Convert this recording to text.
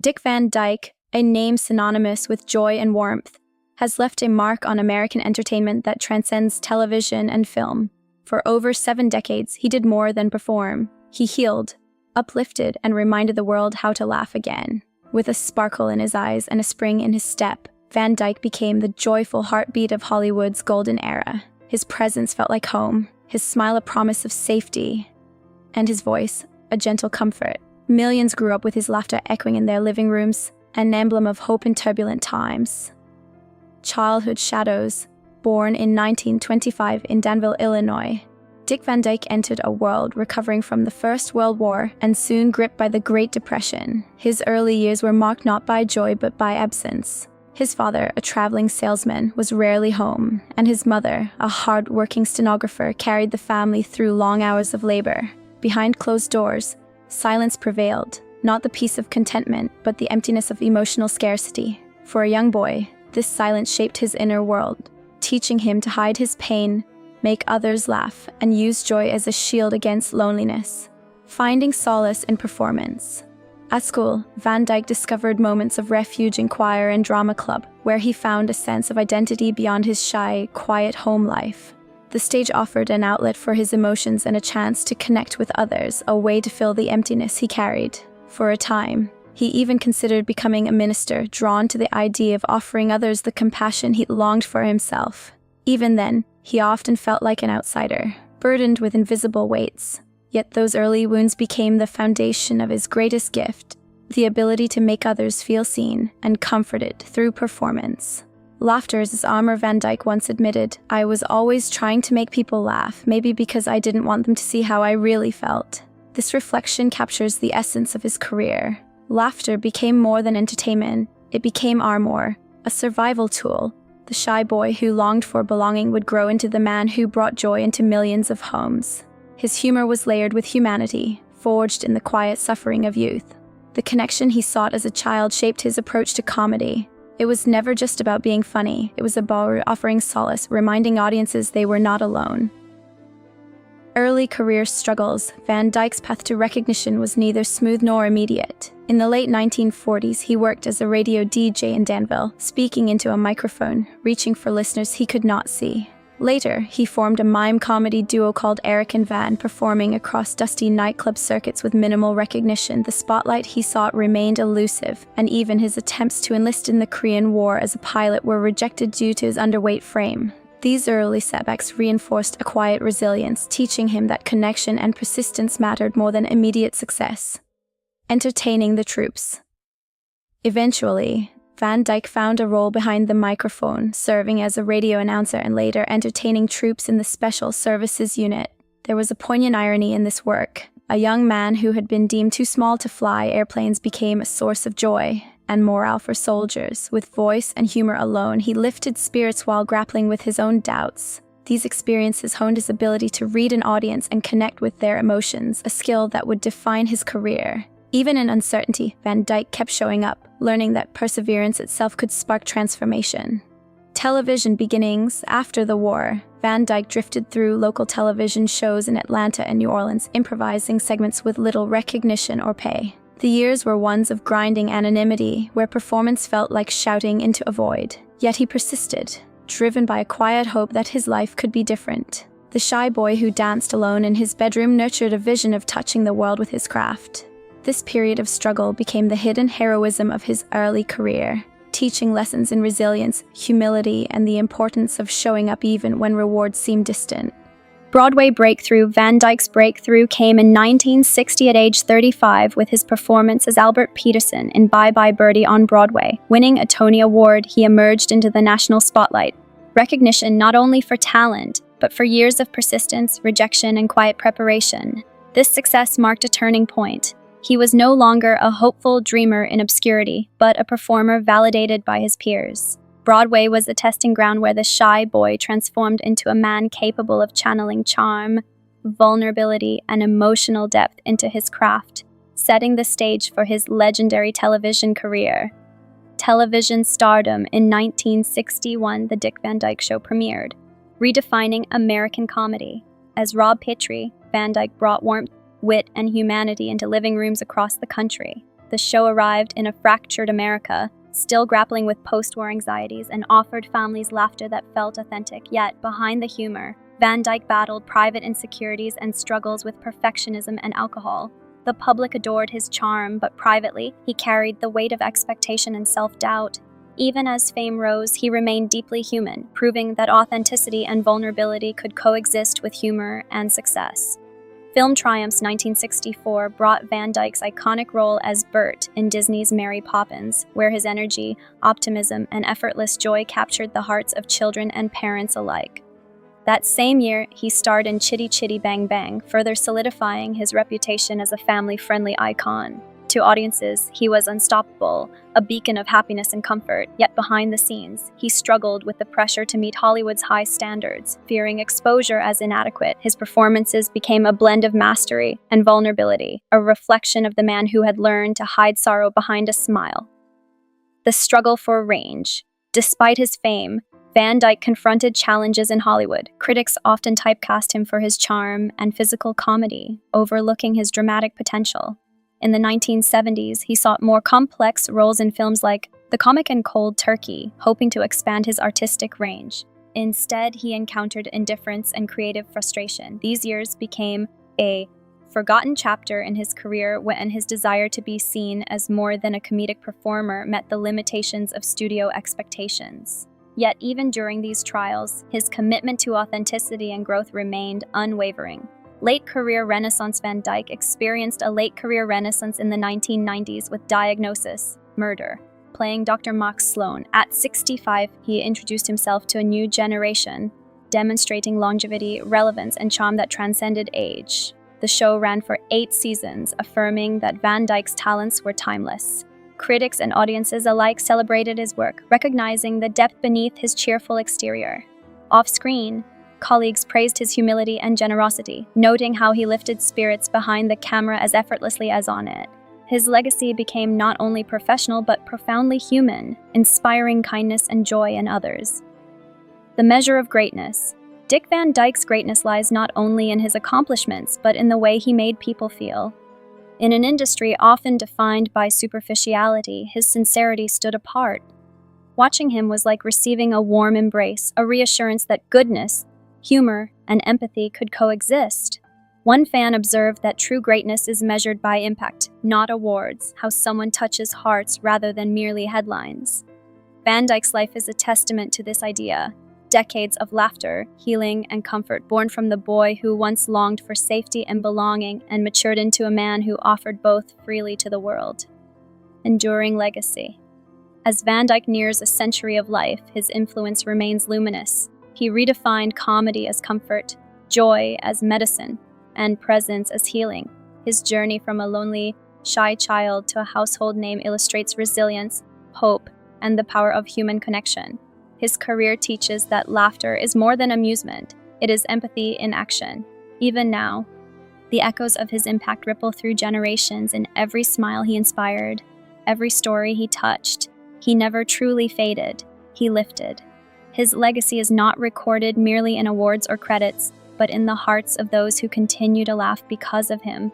Dick Van Dyke, a name synonymous with joy and warmth, has left a mark on American entertainment that transcends television and film. For over 7 decades, he did more than perform. He healed, uplifted, and reminded the world how to laugh again. With a sparkle in his eyes and a spring in his step, Van Dyke became the joyful heartbeat of Hollywood's golden era. His presence felt like home, his smile a promise of safety, and his voice a gentle comfort. Millions grew up with his laughter echoing in their living rooms, an emblem of hope in turbulent times. Childhood shadows. Born in 1925 in Danville, Illinois, Dick Van Dyke entered a world recovering from the First World War and soon gripped by the Great Depression. His early years were marked not by joy but by absence. His father, a traveling salesman, was rarely home, and his mother, a hard-working stenographer, carried the family through long hours of labor. Behind closed doors, silence prevailed, not the peace of contentment, but the emptiness of emotional scarcity. For a young boy, this silence shaped his inner world, teaching him to hide his pain, make others laugh, and use joy as a shield against loneliness. Finding solace in performance. At school, Van Dyke discovered moments of refuge in choir and drama club, where he found a sense of identity beyond his shy, quiet home life. The stage offered an outlet for his emotions and a chance to connect with others, a way to fill the emptiness he carried. For a time, he even considered becoming a minister, drawn to the idea of offering others the compassion he longed for himself. Even then, he often felt like an outsider, burdened with invisible weights. Yet those early wounds became the foundation of his greatest gift, the ability to make others feel seen and comforted through performance. Laughter is his armor, Van Dyke once admitted. I was always trying to make people laugh, maybe because I didn't want them to see how I really felt. This reflection captures the essence of his career. Laughter became more than entertainment. It became armor, a survival tool. The shy boy who longed for belonging would grow into the man who brought joy into millions of homes. His humor was layered with humanity, forged in the quiet suffering of youth. The connection he sought as a child shaped his approach to comedy. It was never just about being funny. It was about offering solace, reminding audiences they were not alone. Early career struggles. Van Dyke's path to recognition was neither smooth nor immediate. In the late 1940s, he worked as a radio DJ in Danville, speaking into a microphone, reaching for listeners he could not see. Later, he formed a mime comedy duo called Eric and Van, performing across dusty nightclub circuits with minimal recognition. The spotlight he sought remained elusive, and even his attempts to enlist in the Korean War as a pilot were rejected due to his underweight frame. These early setbacks reinforced a quiet resilience, teaching him that connection and persistence mattered more than immediate success. Entertaining the troops. Eventually, Van Dyke found a role behind the microphone, serving as a radio announcer and later entertaining troops in the Special Services Unit. There was a poignant irony in this work. A young man who had been deemed too small to fly airplanes became a source of joy and morale for soldiers. With voice and humor alone, he lifted spirits while grappling with his own doubts. These experiences honed his ability to read an audience and connect with their emotions, a skill that would define his career. Even in uncertainty, Van Dyke kept showing up, learning that perseverance itself could spark transformation. Television beginnings. After the war, Van Dyke drifted through local television shows in Atlanta and New Orleans, improvising segments with little recognition or pay. The years were ones of grinding anonymity, where performance felt like shouting into a void. Yet he persisted, driven by a quiet hope that his life could be different. The shy boy who danced alone in his bedroom nurtured a vision of touching the world with his craft. This period of struggle became the hidden heroism of his early career, teaching lessons in resilience, humility, and the importance of showing up even when rewards seemed distant. Broadway breakthrough. Van Dyke's breakthrough came in 1960 at age 35 with his performance as Albert Peterson in Bye Bye Birdie on Broadway. Winning a Tony Award, he emerged into the national spotlight. Recognition not only for talent, but for years of persistence, rejection, and quiet preparation. This success marked a turning point. He was no longer a hopeful dreamer in obscurity, but a performer validated by his peers. Broadway was a testing ground where the shy boy transformed into a man capable of channeling charm, vulnerability, and emotional depth into his craft, setting the stage for his legendary television career. Television stardom. In 1961, The Dick Van Dyke Show premiered, redefining American comedy. As Rob Petrie, Van Dyke brought warmth, wit, and humanity into living rooms across the country. The show arrived in a fractured America, still grappling with post-war anxieties, and offered families laughter that felt authentic. Yet, behind the humor, Van Dyke battled private insecurities and struggles with perfectionism and alcohol. The public adored his charm, but privately, he carried the weight of expectation and self-doubt. Even as fame rose, he remained deeply human, proving that authenticity and vulnerability could coexist with humor and success. Film triumphs 1964 brought Van Dyke's iconic role as Bert in Disney's Mary Poppins, where his energy, optimism, and effortless joy captured the hearts of children and parents alike. That same year, he starred in Chitty Chitty Bang Bang, further solidifying his reputation as a family-friendly icon. To audiences, he was unstoppable, a beacon of happiness and comfort. Yet behind the scenes, he struggled with the pressure to meet Hollywood's high standards. Fearing exposure as inadequate, his performances became a blend of mastery and vulnerability, a reflection of the man who had learned to hide sorrow behind a smile. The struggle for range. Despite his fame, Van Dyke confronted challenges in Hollywood. Critics often typecast him for his charm and physical comedy, overlooking his dramatic potential. In the 1970s, he sought more complex roles in films like The Comic and Cold Turkey, hoping to expand his artistic range. Instead, he encountered indifference and creative frustration. These years became a forgotten chapter in his career when his desire to be seen as more than a comedic performer met the limitations of studio expectations. Yet even during these trials, his commitment to authenticity and growth remained unwavering. Late career renaissance. Van Dyke experienced a late career renaissance in the 1990s with Diagnosis, Murder. Playing Dr. Max Sloan, at 65, he introduced himself to a new generation, demonstrating longevity, relevance, and charm that transcended age. The show ran for 8 seasons, affirming that Van Dyke's talents were timeless. Critics and audiences alike celebrated his work, recognizing the depth beneath his cheerful exterior. Off-screen, colleagues praised his humility and generosity, noting how he lifted spirits behind the camera as effortlessly as on it. His legacy became not only professional but profoundly human, inspiring kindness and joy in others. The measure of greatness. Dick Van Dyke's greatness lies not only in his accomplishments but in the way he made people feel. In an industry often defined by superficiality, his sincerity stood apart. Watching him was like receiving a warm embrace, a reassurance that goodness, humor, and empathy could coexist. One fan observed that true greatness is measured by impact, not awards, how someone touches hearts rather than merely headlines. Van Dyke's life is a testament to this idea. Decades of laughter, healing, and comfort born from the boy who once longed for safety and belonging and matured into a man who offered both freely to the world. Enduring legacy. As Van Dyke nears a century of life, his influence remains luminous. He redefined comedy as comfort, joy as medicine, and presence as healing. His journey from a lonely, shy child to a household name illustrates resilience, hope, and the power of human connection. His career teaches that laughter is more than amusement, it is empathy in action. Even now, the echoes of his impact ripple through generations. In every smile he inspired, every story he touched. He never truly faded, he lifted. His legacy is not recorded merely in awards or credits, but in the hearts of those who continue to laugh because of him.